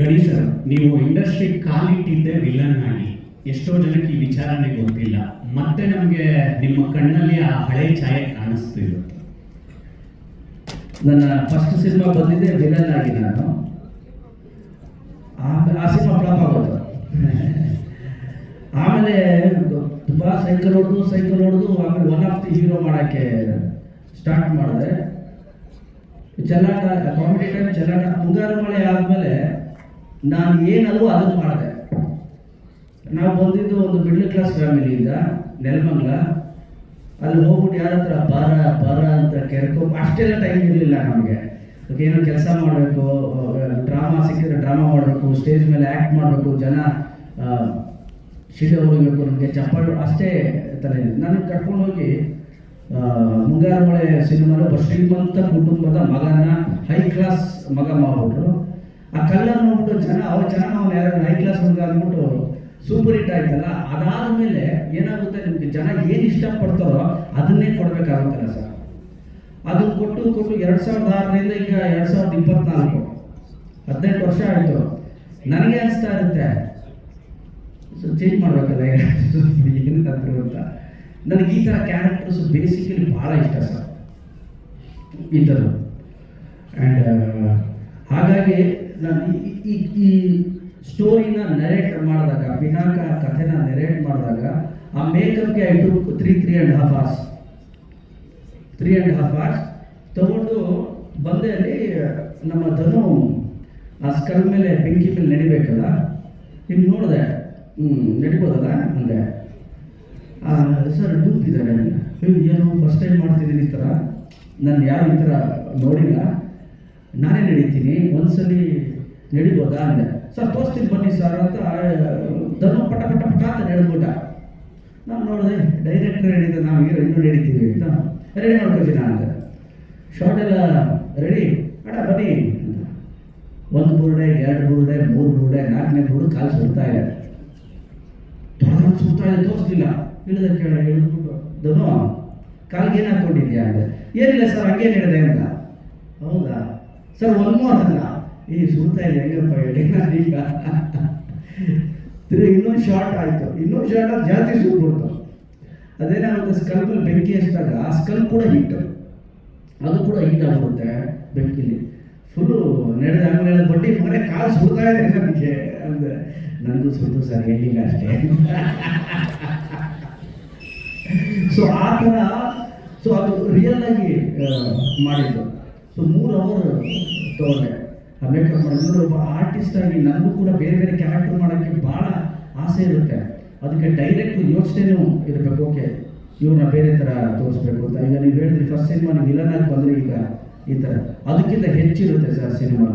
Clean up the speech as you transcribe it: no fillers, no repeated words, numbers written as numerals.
ಗಣಿ ಸರ್, ನೀವು industry ಕಾಲಿಟ್ಟಿದ್ದೆ villain ಆಗಿ. ಎಷ್ಟೋ ಜನಕ್ಕೆ ಈ ವಿಚಾರನೇ ಗೊತ್ತಿಲ್ಲ. ಮತ್ತೆ ನಮಗೆ ನಿಮ್ಮ ಕಣ್ಣಲ್ಲಿ ಆ ಹಳೆ ಛಾಯೆ ಕಾಣಿಸ್ತಿದೆ. ನನ್ನ ಫಸ್ಟ್ ಸಿನಿಮಾ ಬಂದಿದ್ದೆ ವಿಲನ್ ಆಗಿ. ನಾನು ಆ ಸಿನಿಮಾ ಫ್ಲಾಪ್ ಆಗೋದು. ಆಮೇಲೆ ತುಂಬ ಸೈಕಲ್ ಹೊಡೆದು ಆಮೇಲೆ ಒನ್ ಆಫ್ ದಿ ಹೀರೋ ಮಾಡೋಕ್ಕೆ ಸ್ಟಾರ್ಟ್ ಮಾಡಿದೆ. ಚೆಲ್ಲಾಟ, ಕಾಮಿಡಿ ಟೈಮ್ ಚೆಲ್ಲಾಟ, ಮುಂಗಾರು ಮಳೆ ಆದಮೇಲೆ ನಾನು ಏನಲ್ವೋ ಅದನ್ನು ಮಾಡಿದೆ. ನಾವು ಬಂದಿದ್ದು ಒಂದು ಮಿಡ್ಲ್ ಕ್ಲಾಸ್ ಫ್ಯಾಮಿಲಿಯಿಂದ, ನೆಲಮಂಗಲ. ಅಲ್ಲಿ ಹೋಗ್ಬಿಟ್ಟು ಯಾರ ಹತ್ರ ಬರ ಅಂತ ಕೆರ್ಕೊ, ಅಷ್ಟೆಲ್ಲ ಟೈಮ್ ಇರಲಿಲ್ಲ ನಮಗೆ. ಏನೋ ಕೆಲಸ ಮಾಡಬೇಕು, ಡ್ರಾಮಾ ಸಿಕ್ಕಿದ್ರೆ ಡ್ರಾಮಾ ಮಾಡಬೇಕು, ಸ್ಟೇಜ್ ಮೇಲೆ ಆ್ಯಕ್ಟ್ ಮಾಡಬೇಕು, ಜನ ಶಿಡೆ ಹೊಡಿಬೇಕು, ನಮಗೆ ಚಪ್ಪಾಳು ಅಷ್ಟೇ ತಲೆ. ನನಗೆ ಕರ್ಕೊಂಡು ಹೋಗಿ ಮುಂಗಾರು ಮಳೆ ಸಿನಿಮಾలో ಒಬ್ಬ ಶ್ರೀಮಂತ ಕುಟುಂಬದ ಮಗನ ಹೈ ಕ್ಲಾಸ್ ಮಗ ಮಾಡ್ಬಿಟ್ರು. ಆ ಕಲ್ಲರ್ ನೋಡ್ಬಿಟ್ಟು ಜನ ಅವನು ಯಾರು ಹೈ ಕ್ಲಾಸ್ ಮಗ ಅಂದ್ಬಿಟ್ಟು ಸೂಪರ್ ಹಿಟ್ ಆಯ್ತಲ್ಲ. ಅದಾದಮೇಲೆ ಏನಾಗುತ್ತೆ, ನಿಮಗೆ ಜನ ಏನು ಇಷ್ಟಪಡ್ತಾರೋ ಅದನ್ನೇ ಕೊಡಬೇಕಾಗುತ್ತಲ್ಲ ಸರ್. ಅದನ್ನು ಕೊಟ್ಟು 2006ರಿಂದ ಈಗ 2024, 18 ವರ್ಷ ಆಯಿತು. ನನಗೆ ಅನಿಸ್ತಾ ಇರುತ್ತೆ, ಚೇಂಜ್ ಮಾಡಬೇಕಲ್ಲ ಏನಂತಂದ್ರು ಅಂತ. ನನಗೆ ಈ ಥರ ಕ್ಯಾರೆಕ್ಟರ್ಸ್ ಬೇಸಿಕಲಿ ಭಾಳ ಇಷ್ಟ ಸರ್, ಈ ಥರ. ಆ್ಯಂಡ್ ಹಾಗಾಗಿ ನಾನು ಈ ಸ್ಟೋರಿನ ನೆರೇಟ್ ಮಾಡಿದಾಗ, ಪಿನಾಕ ಕಥೆನ ನೆರೇಟ್ ಮಾಡಿದಾಗ, ಆ ಮೇಕಪ್ಗೆ ಆಯಿತು 3.5 hours ತಗೊಂಡು ಬಂದೆ. ಅಲ್ಲಿ ನಮ್ಮ ಧನು ಆ ಸ್ಕಲ್ ಮೇಲೆ ಬೆಂಕಿ ಮೇಲೆ ನಡಿಬೇಕಲ್ಲ, ಹಿಂಗೆ ನೋಡಿದೆ, ನಡಿಬೋದಲ್ಲ ಅಂದೆ. ಸರ್ ಡೂಪ್ ಇದ್ದಾರೆ, ಏನು ಫಸ್ಟ್ ಟೈಮ್ ಮಾಡ್ತಿದ್ದೀನಿ ಈ ಥರ, ನಾನು ಯಾರು ಈ ಥರ ನೋಡಿಲ್ಲ, ನಾನೇ ನಡೀತೀನಿ, ಒಂದ್ಸಲಿ ನಡಿಬೋದಾ ಅಂದೆ. ಸರ್ ತೋರಿಸ್ತೀನಿ ಬನ್ನಿ ಸರ್ ಅಂತ ಧನು ಪಟ ಅಂತ ನಡೆದ್ಬಿಟ್ಟ. ನಾನು ನೋಡಿದೆ, ಡೈರೆಕ್ಟರ್ ಹೇಳಿದ್ದೆ, ನಾವು ಹೀರೋ ಇನ್ನೂ ನಡೀತೀವಿ ಅಂತ, ರೆಡಿ ಮಾಡ್ಕೊತೀನಿ ಅಂತ. ಶಾರ್ಟ್ ಎಲ್ಲ ರೆಡಿ, ಅಡ ಬನ್ನಿ ಅಂತ. 1 ಬುರುಡೆ, 2 ಬುರುಡೆ, 3 ಬುರುಡೆ, 4ನೇ ಬುರುಡು ಕಾಲು ಸುಡ್ತಾ ಇದೆ. ಸುಡ್ತಾ ಇದೆ, ತೋರಿಸ್ಲಿಲ್ಲ. ಇಳಿದ ಕೇಳ ಇಳಿದ್ಬಿಟ್ಟು, ಧನು ಕಾಲ್ಗೆ ಏನು ಹಾಕ್ಕೊಂಡಿದ್ಯಾ ಅಂದೆ. ಏನಿಲ್ಲ ಸರ್ ಹಂಗೇನು ಹೇಳಿದೆ ಅಂತ. ಹೌದಾ ಸರ್, 1 more ಅಲ್ಲ, ಈ ಸುಡ್ತಾ ಇದೆ ಹೆಂಗಪ್ಪ ಹೇಳಿ. ಈಗ ಇನ್ನೊಂದು ಶಾರ್ಟ್ ಆಯಿತು, ಇನ್ನೊಂದು ಶಾರ್ಟ್ ಅದು ಜಾಸ್ತಿ ಸುಟ್ಬಿಡ್ತು. ಅದೇನಾಗುತ್ತೆ, ಸ್ಕಲ್ ಮೇಲೆ ಬೆಂಕಿ ಹಚ್ಚಿದಾಗ ಆ ಸ್ಕಲ್ ಕೂಡ ಹಿಟ್ಟು, ಅದು ಕೂಡ ಹೀಟ್ ಆಗ್ಬಿಡುತ್ತೆ ಬೆಂಕಿಲಿ. ಫುಲ್ಲು ನಡೆದ ಆಮೇಲೆ ಬಡ್ಡಿ ಮನೆ ಕಾಲು ಸುಡ್ತಾ ಇದೆ ನನಗೆ ಅಂದರೆ, ನನಗೂ ಸುಟ್ಟು ಸರ್ ಹೇಳಿಲ್ಲ ಅಷ್ಟೇ. ಸೊ ಆ ಥರ, ಸೊ ಅದು ರಿಯಲ್ ಆಗಿ ಮಾಡಿದ್ದು. ಸೊ 3 hour ತೊಗೊಂಡೆ ಆ ಮೇಕಪ್ ಮಾಡಿ. ಒಬ್ಬ ಆರ್ಟಿಸ್ಟ್ ಆಗಿ ನನಗೂ ಕೂಡ ಬೇರೆ ಕ್ಯಾರೆಕ್ಟರ್ ಮಾಡೋಕ್ಕೆ ಭಾಳ ಆಸೆ ಇರುತ್ತೆ. ಅದಕ್ಕೆ ಡೈರೆಕ್ಟ್ ಯೋಚನೆಯೂ ಇರಬೇಕು, ಓಕೆ ಇವ್ರನ್ನ ಬೇರೆ ಥರ ತೋರಿಸ್ಬೇಕು ಅಂತ. ಈಗ ನೀವು ಹೇಳಿದ್ರಿ ಫಸ್ಟ್ ಸಿನಿಮಾ ನೀವು ವಿಲನ್ ಆಗಿ ಬಂದರೆ ಈಗ ಈ ಥರ, ಅದಕ್ಕಿಂತ ಹೆಚ್ಚಿರುತ್ತೆ ಸರ್ ಸಿನಿಮಾ.